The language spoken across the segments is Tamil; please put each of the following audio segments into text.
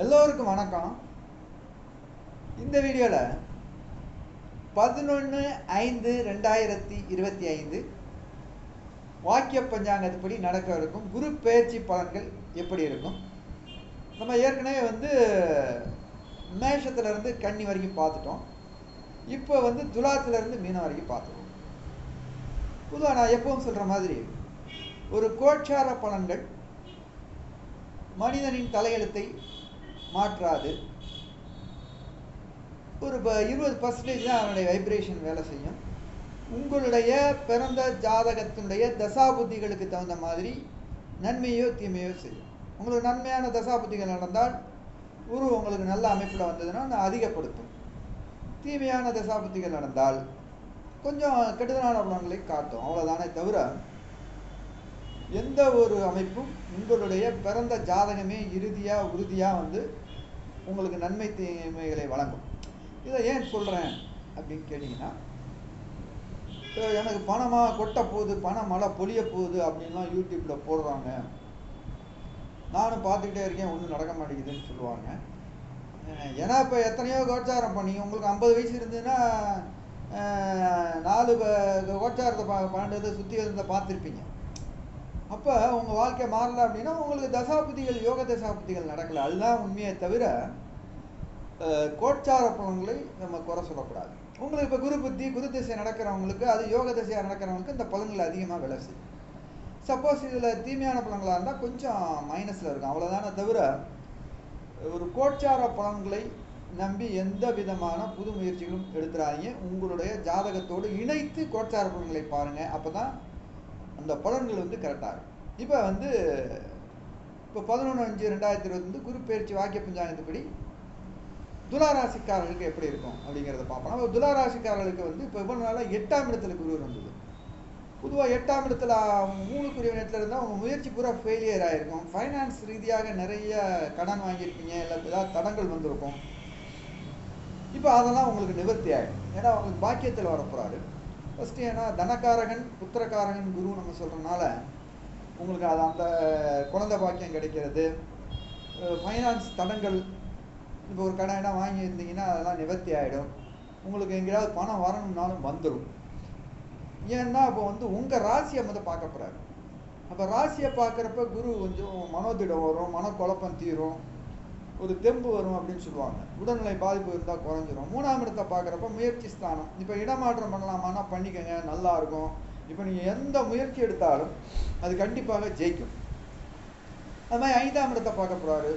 எல்லோருக்கும் வணக்கம். இந்த வீடியோவில் 11/5/2025 வாக்கிய பஞ்சாங்கத்துப்படி நடக்க இருக்கும் குரு பெயர்ச்சி பலன்கள் எப்படி இருக்கும். நம்ம ஏற்கனவே மேஷத்திலிருந்து கன்னி வரைக்கும் பார்த்துட்டோம். இப்போ துலாத்திலிருந்து மீனம் வரைக்கும் பார்த்துருவோம். பொதுவாக நான் எப்பவும் சொல்கிற மாதிரி ஒரு கோட்சார பலன்கள் மனிதனின் தலையெழுத்தை மாற்றாது. ஒரு 20% தான் அவனுடைய வைப்ரேஷன் வேலை செய்யும். உங்களுடைய பிறந்த ஜாதகத்தினுடைய தசாபுத்திகளுக்கு தகுந்த மாதிரி நன்மையோ தீமையோ செய்யும். உங்களுக்கு நன்மையான தசாபுத்திகள் நடந்தால் குரு உங்களுக்கு நல்ல அமைப்பில் வந்ததுன்னா அதிகப்படுத்தும். தீமையான தசாபுத்திகள் நடந்தால் கொஞ்சம் கெடுதலான பலன்களை காட்டும். அவ்வளோதானே தவிர எந்த ஒரு அமைப்பும் உங்களுடைய பிறந்த ஜாதகமே உறுதியாக உங்களுக்கு நன்மை தீமைகளை வழங்கும். இதை ஏன் சொல்கிறேன் அப்படின்னு கேட்டிங்கன்னா, எனக்கு பணமாக கொட்ட போகுது, பணம் மழை பொழிய போகுது அப்படின்லாம் யூடியூப்பில் போடுறாங்க. நானும் பார்த்துக்கிட்டே இருக்கேன், ஒன்றும் நடக்க மாட்டேங்குதுன்னு சொல்லுவாங்க. ஏன்னா இப்போ எத்தனையோ கோச்சாரம் பண்ணி உங்களுக்கு 50 வயசு இருந்ததுன்னா 4 கோச்சாரத்தை 12 சுற்றி இருந்த பார்த்துருப்பீங்க. அப்போ உங்கள் வாழ்க்கை மாறல அப்படின்னா உங்களுக்கு தசாபுத்திகள் யோக தசாபுத்திகள் நடக்கலை. அதுதான் உண்மையை தவிர கோட்சார பலன்களை நம்ம குறை சொல்லக்கூடாது. உங்களுக்கு இப்போ குரு புத்தி குரு திசை நடக்கிறவங்களுக்கு, அது யோக திசையாக நடக்கிறவங்களுக்கு இந்த பலன்கள் அதிகமாக வேலை செய்யும். சப்போஸ் இதில் தீமையான பலன்களாக இருந்தால் கொஞ்சம் மைனஸில் இருக்கும், அவ்வளோதானே தவிர ஒரு கோட்சார பலன்களை நம்பி எந்த விதமான புது முயற்சிகளும் எடுத்துறாதீங்க. உங்களுடைய ஜாதகத்தோடு இணைத்து கோட்சார பலன்களை பாருங்கள். அப்போ தான் அந்த பலன்கள் கரெக்டாக இருக்கும். இப்போ 11/5/2025 குரு பெயர்ச்சி வாக்கிய பஞ்சாங்கத்துப்படி துளாராசிக்காரர்களுக்கு எப்படி இருக்கும் அப்படிங்கிறத பார்ப்போம். துளாராசிக்காரர்களுக்கு இப்போ இவ்வளோ நாளாக 8ஆம் இடத்துல குரு இருந்தது. பொதுவாக 8ஆம் இடத்துல 3 இடத்துல இருந்தால் உங்கள் முயற்சி பூரா ஃபெயிலியர் ஆகிருக்கும். ஃபைனான்ஸ் ரீதியாக நிறைய கடன் வாங்கியிருப்பீங்க, இல்லை ஏதாவது தடங்கள் வந்திருக்கும். இப்போ அதெல்லாம் உங்களுக்கு நிவர்த்தி ஆகிடும். ஏன்னா உங்களுக்கு பாக்கியத்தில் வரப்போகிறாரு. ஃபஸ்ட்டு ஏன்னா தனக்காரகன் புத்திரக்காரகன் குரு நம்ம சொல்கிறனால உங்களுக்கு அது அந்த குழந்தை பாக்கியம் கிடைக்கிறது. ஃபைனான்ஸ் தடங்கள், இப்போ ஒரு கடனை வாங்கியிருந்தீங்கன்னா அதெல்லாம் நிவர்த்தி ஆகிடும். உங்களுக்கு எங்கேயாவது பணம் வரணும்னாலும் வந்துடும். ஏன்னா இப்போ உங்கள் ராசியை பார்க்க போகிறாரு. அப்போ ராசியை பார்க்குறப்ப குரு கொஞ்சம் மனோதிடம் வரும், மனக்குழப்பம் தீரும், ஒரு தெம்பு வரும் அப்படின்னு சொல்லுவாங்க. உடல்நிலை பாதிப்பு இருந்தால் குறைஞ்சிரும். 3ஆம் இடத்தை பார்க்குறப்ப முயற்சி ஸ்தானம். இப்போ இடமாற்றம் பண்ணலாமான்னா பண்ணிக்கங்க, நல்லா இருக்கும். இப்போ நீங்கள் எந்த முயற்சி எடுத்தாலும் அது கண்டிப்பாக ஜெயிக்கும். அது மாதிரி 5ஆம் இடத்தை பார்க்க போகிறாரு.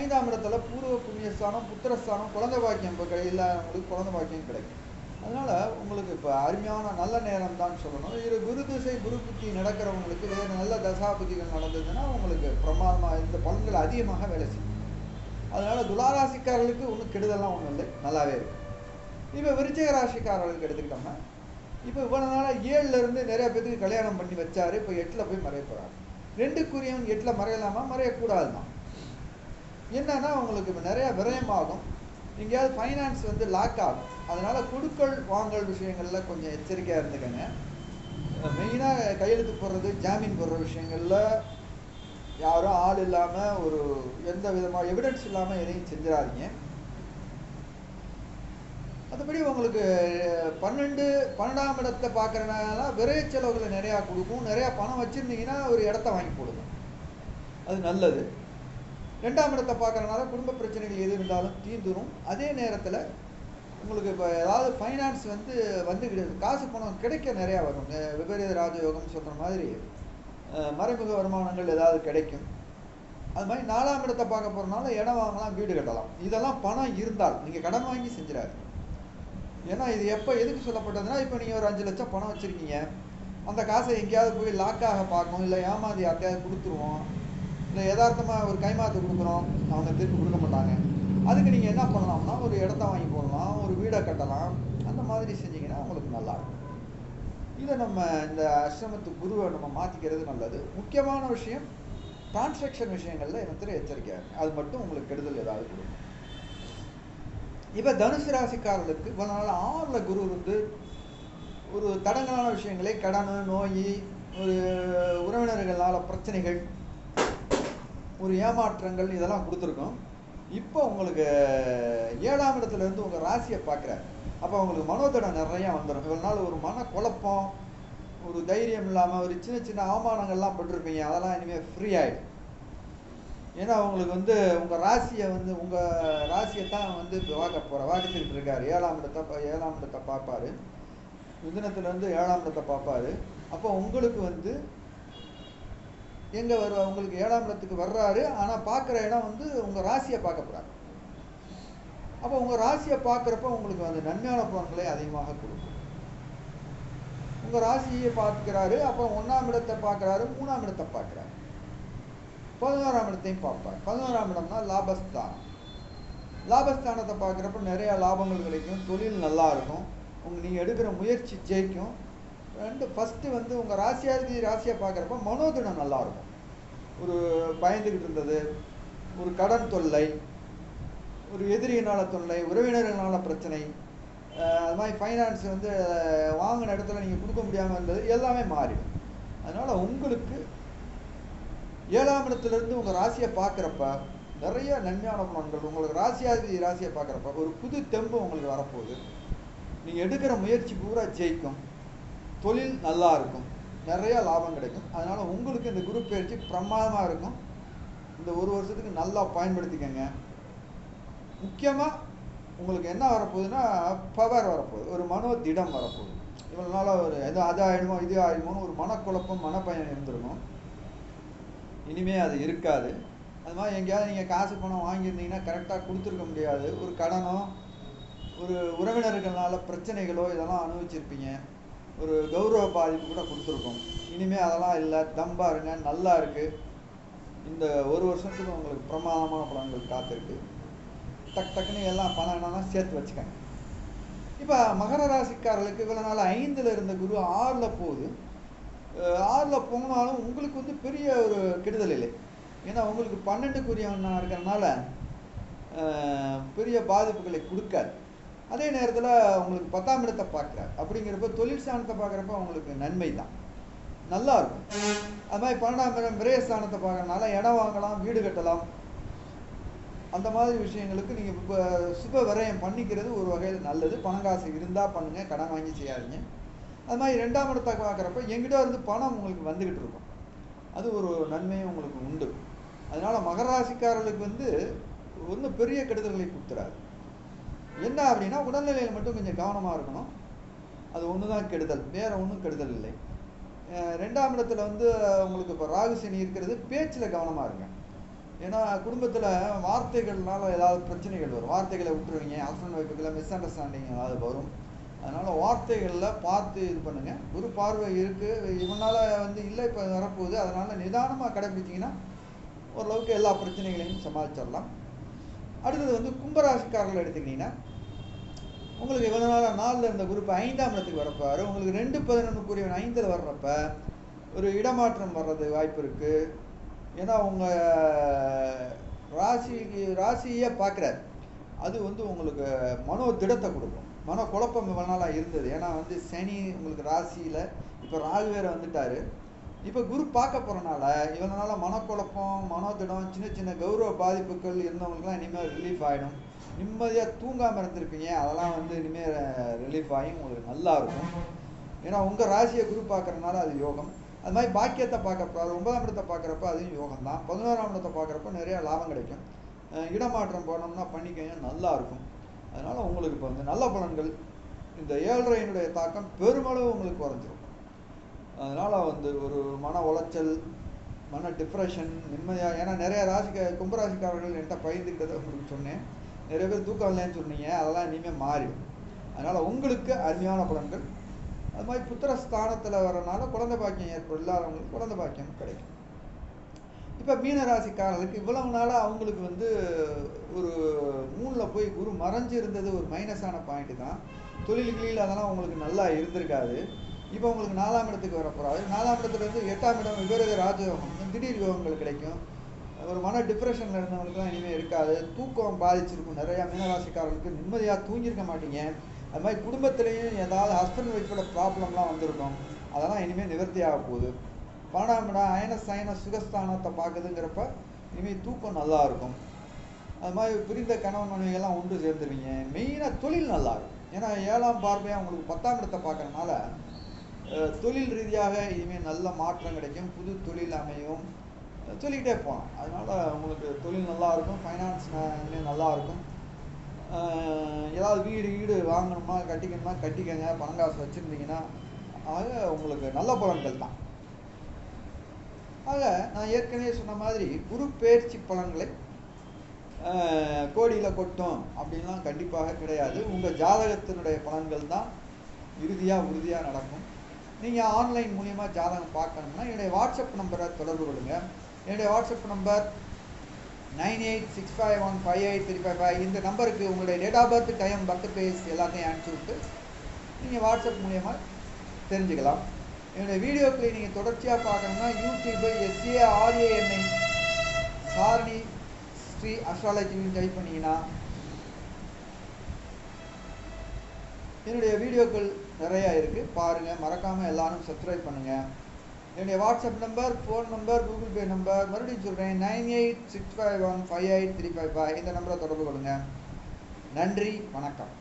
5ஆம் இடத்துல பூர்வ புண்ணியஸ்தானம், புத்திரஸ்தானம், குழந்தை பாக்கியம் இப்போ இல்லாதவங்களுக்கு குழந்தை பாக்கியம் கிடைக்கும். அதனால் உங்களுக்கு இப்போ அருமையான நல்ல நேரம் தான் சொல்லணும். இது குரு திசை குரு புத்தி நடக்கிறவங்களுக்கு வேறு நல்ல தசாபுத்திகள் நடந்ததுன்னா உங்களுக்கு பிரமாதமாக இந்த பலன்கள் அதிகமாக வேலை செய்யும். அதனால் துளாராசிக்காரர்களுக்கு ஒன்றும் கெடுதலாம் ஒன்றும் இல்லை, நல்லாவே இருக்குது. இப்போ விருச்சிக ராசிக்காரர்களுக்கு எடுத்துக்கிட்டோம்னா, இப்போ இவ்வளோ நாளாக 7லேருந்து நிறைய பேருக்கு கல்யாணம் பண்ணி வச்சார். இப்போ 8ல் போய் மறைய போகிறார். 2க்குரியவன் 8ல் மறையலாமா, மறையக்கூடாது தான். என்னன்னா உங்களுக்கு இப்போ நிறையா விரயமாகும். எங்கேயாவது ஃபைனான்ஸ் லாக் ஆகும். அதனால் கொடுக்கல் வாங்கல் விஷயங்களில் கொஞ்சம் எச்சரிக்கையாக இருந்துக்கங்க. மெயினாக கையெழுத்து போடுறது, ஜாமீன் போடுற விஷயங்களில் யாரும் ஆள் இல்லாமல், ஒரு எந்த விதமாக எவிடன்ஸ் இல்லாமல் எதையும் செஞ்சிடாதீங்க. மற்றபடி உங்களுக்கு 12ஆம் இடத்தை பார்க்குறனால விரைய செலவுகளை நிறையா கொடுக்கும். நிறையா பணம் வச்சுருந்தீங்கன்னா ஒரு இடத்த வாங்கி போடுங்க, அது நல்லது. 2ஆம் இடத்தை பார்க்குறனால குடும்ப பிரச்சனைகள் எது இருந்தாலும் தீர்ந்துடும். அதே நேரத்தில் உங்களுக்கு இப்போ ஏதாவது ஃபைனான்ஸ் காசு பணம் கிடைக்க நிறையா வரும். விபரீத ராஜயோகம் சொல்கிற மாதிரி மறைமுக வருமானங்கள் ஏதாவது கிடைக்கும். அது மாதிரி 4ஆம் இடத்தை பார்க்க போகிறனால இடம் வாங்கலாம், வீடு கட்டலாம். இதெல்லாம் பணம் இருந்தால் நீங்கள் கடன் வாங்கி செஞ்சிடாது. ஏன்னா இது எப்போ எதுக்கு சொல்லப்பட்டதுன்னா, இப்போ நீங்கள் ஒரு 5 லட்சம் பணம் வச்சுருக்கீங்க, அந்த காசை எங்கேயாவது போய் லாக்காக பார்க்கணும், இல்லை ஏமாந்து யார்ட்டையாவது கொடுத்துருவோம், இல்லை யதார்த்தமாக ஒரு கைமாற்று கொடுக்குறோம், அவங்க திருப்பி கொடுக்க மாட்டாங்க. அதுக்கு நீங்கள் என்ன பண்ணலாம்னா ஒரு இடத்த வாங்கி போடலாம், ஒரு வீடை கட்டலாம். அந்த மாதிரி செஞ்சிங்கன்னா உங்களுக்கு நல்லாயிருக்கும். இதை நம்ம இந்த அஷ்டமத்து குருவை நம்ம மாற்றிக்கிறது நல்லது. முக்கியமான விஷயம் டிரான்சாக்ஷன் விஷயங்களில் எனக்கு எச்சரிக்கையாக அது மட்டும் உங்களுக்கு கெடுதல் ஏதாவது கொடுக்கும். இப்போ தனுசு ராசிக்காரர்களுக்கு இவ்வளோ நாள் 6ல் குரு ஒரு தடங்கலான விஷயங்களை, கடன், நோய், ஒரு உறவினர்களால் பிரச்சனைகள், ஒரு ஏமாற்றங்கள் இதெல்லாம் கொடுத்துருக்கோம். இப்போ உங்களுக்கு 7ஆம் இடத்துல இருந்து உங்கள் ராசியை பார்க்குறாரு. அப்போ உங்களுக்கு மனோதிடம் நிறையா வந்துடும். இவ்வளோ நாள் ஒரு மன குழப்பம், ஒரு தைரியம் இல்லாமல் ஒரு சின்ன சின்ன அவமானங்கள்லாம் பட்டிருப்பீங்க, அதெல்லாம் இனிமேல் ஃப்ரீ ஆகிடும். ஏன்னா உங்களுக்கு வந்து உங்கள் ராசியை தான் வந்து இப்போ வாக்கத்துக்கிட்டு இருக்காரு. 7ஆம் இடத்தை பார்ப்பாரு. மிதுனத்துலேருந்து 7ஆம் இடத்தை பார்ப்பாரு. அப்போ உங்களுக்கு வந்து எங்கே உங்களுக்கு 7ஆம் இடத்துக்கு வர்றாரு. ஆனால் பார்க்குற இடம் வந்து உங்கள் ராசியை பார்க்க போகிறாரு. அப்போ உங்கள் ராசியை பார்க்குறப்ப உங்களுக்கு வந்து நன்மையான பலன்களை அதிகமாக கொடுக்கும். உங்கள் ராசியை பார்க்கிறாரு. அப்போ 1ஆம் இடத்தை பார்க்குறாரு, 3ஆம் இடத்தை பார்க்குறாரு, 11ஆம் இடத்தையும் பார்ப்பார். 11ஆம் இடம்னா லாபஸ்தானம். லாபஸ்தானத்தை பார்க்குறப்ப நிறையா லாபங்கள் கிடைக்கும், தொழில் நல்லா இருக்கும், நீங்கள் எடுக்கிற முயற்சி ஜெயிக்கும். ஃபஸ்ட்டு வந்து உங்கள் ராசியை பார்க்குறப்ப மனோதிடம் நல்லாயிருக்கும். ஒரு பயந்துக்கிட்டு இருந்தது, ஒரு கடன் தொல்லை, ஒரு எதிரியினால் தொல்லை, உறவினர்களால் பிரச்சனை, அது மாதிரி ஃபைனான்ஸ் வந்து வாங்கின இடத்துல நீங்கள் கொடுக்க முடியாமல் இருந்தது எல்லாமே மாறிடும். அதனால் உங்களுக்கு 7ஆம் இடத்துலேருந்து உங்கள் ராசியை பார்க்குறப்ப நிறைய நன்மையான பலன்கள். உங்களுக்கு ராசியை பார்க்குறப்ப ஒரு புது தெம்பு உங்களுக்கு வரப்போகுது. நீங்கள் எடுக்கிற முயற்சி பூரா ஜெயிக்கும், தொழில் நல்லா இருக்கும், நிறையா லாபம் கிடைக்கும். அதனால் உங்களுக்கு இந்த குரு பயிற்சி பிரமாதமாக இருக்கும். இந்த ஒரு வருஷத்துக்கு நல்லா பயன்படுத்திக்கங்க. முக்கியமாக உங்களுக்கு என்ன வரப்போகுதுன்னா பவர் வரப்போகுது, ஒரு மனோதிடம் வரப்போகுது. இவ்வளோ நாளாக ஒரு எது அது ஆகிடுமோ இது ஆகிடுமோன்னு ஒரு மனக்குழப்பம் மனப்பயன் இருந்துருக்கும். இனிமேல் அது இருக்காது. அது மாதிரி எங்கேயாவது நீங்கள் காசு பணம் வாங்கியிருந்தீங்கன்னா கரெக்டாக கொடுத்துருக்க முடியாது. ஒரு கடனோ ஒரு உறவினர்களால் பிரச்சனைகளோ இதெல்லாம் அனுபவிச்சிருப்பீங்க. ஒரு கௌரவ பாதிப்பு கூட கொடுத்துருக்கோம். இனிமேல் அதெல்லாம் இல்லை, தம்பா இருங்க, நல்லா இருக்குது. இந்த ஒரு வருஷத்துக்கு உங்களுக்கு பிரமாதமான பலன்கள் காத்திருக்கு. டக்குன்னு எல்லாம் பணம் என்னன்னா சேர்த்து வச்சுக்கங்க. இப்போ மகர ராசிக்காரர்களுக்கு இவ்வளோ நாள் 5ல் இருந்த குரு 6ல் போகுது. 6ல் போனாலும் உங்களுக்கு வந்து பெரிய ஒரு கெடுதல் இல்லை. ஏன்னா உங்களுக்கு 12க்குரியவனாக இருக்கிறனால பெரிய பாதிப்புகளை கொடுக்காது. அதே நேரத்தில் உங்களுக்கு 10ஆம் இடத்தை பார்க்குறாரு. அப்படிங்கிறப்ப தொழில் ஸ்தானத்தை பார்க்குறப்ப உங்களுக்கு நன்மை தான், நல்லா இருக்கும். அது மாதிரி 12ஆம் இடம் விரயஸ்தானத்தை பார்க்கறதுனால இடம் வாங்கலாம், வீடு கட்டலாம். அந்த மாதிரி விஷயங்களுக்கு நீங்கள் இப்போ சுப விரயம் பண்ணிக்கிறது ஒரு வகையில் நல்லது. பணங்காசு இருந்தால் பண்ணுங்கள், கடன் வாங்கி செய்யாதீங்க. அது மாதிரி 2ஆம் இடத்தை பார்க்குறப்ப எங்கிட்ட இருந்து பணம் உங்களுக்கு வந்துக்கிட்டு இருக்கும், அது ஒரு நன்மையும் உங்களுக்கு உண்டு. அதனால் மகர ராசிக்காரர்களுக்கு வந்து ஒன்றும் பெரிய கெடுதல்களை கொடுத்துறாரு. என்ன அப்படின்னா உடல்நிலையில் மட்டும் கொஞ்சம் கவனமாக இருக்கணும். அது ஒன்று தான் கெடுதல், வேறு ஒன்றும் கெடுதல் இல்லை. 2ஆம் இடத்துல வந்து உங்களுக்கு இப்போ ராகு சனி இருக்கிறது, பேச்சில் கவனமாக இருங்க. ஏன்னா குடும்பத்தில் வார்த்தைகள்னால ஏதாவது பிரச்சனைகள் வரும். வார்த்தைகளை விட்டுருவீங்க, ஹஸ்பண்ட் ஒய்ஃபுக்குள்ள மிஸ் அண்டர்ஸ்டாண்டிங் ஏதாவது வரும். அதனால் வார்த்தைகளில் பார்த்து இது பண்ணுங்கள். குரு பார்வை இருக்குது, இவனால் வந்து இல்லை இப்போ வரப்போகுது. அதனால் நிதானமாக கடைபிடிச்சிங்கன்னா ஓரளவுக்கு எல்லா பிரச்சனைகளையும் சமாளிச்சிடலாம். அடுத்தது வந்து கும்பராசிக்காரர்கள் எடுத்துக்கிட்டிங்கன்னா உங்களுக்கு இவ்வளோ நாள் 4ல் இருந்த குரூப் 5ஆம் இடத்துக்கு வரப்பாரு. உங்களுக்கு 2-11 5ல் வர்றப்ப ஒரு இடமாற்றம் வர்றது வாய்ப்பு இருக்குது. ஏன்னா உங்கள் ராசியை பார்க்குறாரு. அது வந்து உங்களுக்கு மனோ திடத்தை கொடுக்கும். மன குழப்பம் இவ்வளோ நாளாக இருந்தது. ஏன்னா வந்து சனி உங்களுக்கு ராசியில், இப்போ ராகு வேறு வந்துட்டார். இப்போ குரு பார்க்க போகிறனால இவ்வளோ நாளாக மனக்குழப்பம், மனோதிடம், சின்ன சின்ன கௌரவ பாதிப்புகள் இருந்தவங்களுக்குலாம் இனிமேல் ரிலீஃப் ஆகிடும். நிம்மதியாக தூங்காமல் இருந்திருப்பீங்க, அதெல்லாம் வந்து இனிமேல் ரிலீஃப் ஆகி உங்களுக்கு நல்லா இருக்கும். ஏன்னா உங்கள் ராசியை குரு பார்க்குறனால அது யோகம். அது மாதிரி பாக்கியத்தை பார்க்குறப்ப 9ஆம் இடத்தை பார்க்குறப்ப அதுவும் யோகம் தான். 11ஆம் இடத்தை பார்க்குறப்ப நிறையா லாபம் கிடைக்கும். இடமாற்றம் போனோம்னா பண்ணிக்கங்க, நல்லா இருக்கும். அதனால் உங்களுக்கு இப்போ வந்து நல்ல பலன்கள், இந்த 7.5 தாக்கம் பெருமளவு உங்களுக்கு குறைஞ்சிரும். அதனால் வந்து ஒரு மன உளைச்சல், மன டிப்ரெஷன், நிம்மதியாக, ஏன்னா நிறைய கும்பராசிக்காரர்கள் என்கிட்ட பகிர்ந்துக்கிட்டதை உங்களுக்கு சொன்னேன். நிறைய பேர் தூக்கம் இல்லைன்னு சொன்னீங்க, அதெல்லாம் இனிமேல் மாறிடும். அதனால் உங்களுக்கு அருமையான பலன்கள். அது மாதிரி புத்திரஸ்தானத்தில் வரனால குழந்தை பாக்கியம் ஏற்படும், இல்லாதவங்களுக்கு குழந்தை பாக்கியம் கிடைக்கும். இப்போ மீனராசிக்காரர்களுக்கு இவ்வளவு நாளாக அவங்களுக்கு வந்து ஒரு 3ல் போய் குரு மறைஞ்சு இருந்தது ஒரு மைனஸான பாயிண்ட்டு தான். தொழில்களில் அதெல்லாம் உங்களுக்கு நல்லா இருந்திருக்காது. இப்போ உங்களுக்கு 4ஆம் இடத்துக்கு வரப்போகிறாரு. 4ஆம் இடத்துலேருந்து 8ஆம் இடம் விபரீத ராஜயோகம், திடீர் யோகங்கள் கிடைக்கும். ஒரு மன டிப்ரெஷனில் இருந்தவங்களுக்குலாம் இனிமேல் இருக்காது. தூக்கம் பாதிச்சிருக்கும். நிறையா மீனராசிக்காரர்களுக்கு நிம்மதியாக தூங்கியிருக்க மாட்டீங்க. அது மாதிரி குடும்பத்திலையும் ஏதாவது ஹஸ்பண்ட் ஒய்ஃபோட ப்ராப்ளம்லாம் வந்திருக்கும், அதெல்லாம் இனிமேல் நிவர்த்தி ஆக போகுது. 12ஆம் இடம் அயன சயன சுகஸ்தானத்தை பார்க்குதுங்கிறப்ப இனிமேல் தூக்கம் நல்லா இருக்கும். அது மாதிரி பிரிந்த கணவன் மனைவிகள்லாம் ஒன்று சேர்ந்துருவீங்க. மெயினாக தொழில் நல்லா இருக்கும். ஏன்னா 7ஆம் பார்வையாக உங்களுக்கு 10ஆம் இடத்தை பார்க்கறதுனால தொழில் ரீதியாக இனிமேல் நல்ல மாற்றம் கிடைக்கும். புது தொழில் அமையும். சொல்லிக்கிட்டே போகலாம். அதனால் உங்களுக்கு தொழில் நல்லா இருக்கும். ஃபைனான்ஸ் இனிமேல் நல்லா இருக்கும். ஏதாவது வீடு வாங்கணுமா கட்டிக்கணுமா கட்டிக்கங்க. பணம் காசு வச்சுருந்தீங்கன்னா ஆக உங்களுக்கு நல்ல பலன்கள் தான். ஆக நான் ஏற்கனவே சொன்ன மாதிரி குரு பெயர்ச்சி பலன்களை கோடியில் கொட்டும் அப்படின்லாம் கண்டிப்பாக கிடையாது. உங்கள் ஜாதகத்தினுடைய பலன்கள் தான் உறுதியாக நடக்கும். நீங்கள் ஆன்லைன் மூலியமாக ஜாதகம் பார்க்கணும்னா என்னுடைய வாட்ஸ்அப் நம்பரை தொடர்பு கொள்ளுங்கள். என்னுடைய வாட்ஸ்அப் நம்பர் 9865158355. இந்த நம்பருக்கு உங்களுடைய date of birth, time, birth place எல்லாத்தையும் அனுப்பிச்சி விட்டு நீங்கள் வாட்ஸ்அப் மூலியமாக தெரிஞ்சுக்கலாம். என்னுடைய வீடியோக்களை நீங்கள் தொடர்ச்சியாக பார்க்கணும்னா யூடியூபை SARANI சாரணி ஸ்ரீ அஸ்ட்ராலஜின்னு டைப் பண்ணிங்கன்னா என்னுடைய வீடியோக்கள் நிறையா இருக்குது. பாருங்கள். மறக்காமல் எல்லாரும் சப்ஸ்கிரைப் பண்ணுங்கள். என்னுடைய WhatsApp number, phone number, Google Pay number மறுபடியும் சொல்கிறேன். 9865158355. இந்த நம்பரை தொடர்பு கொள்ளுங்கள். நன்றி, வணக்கம்.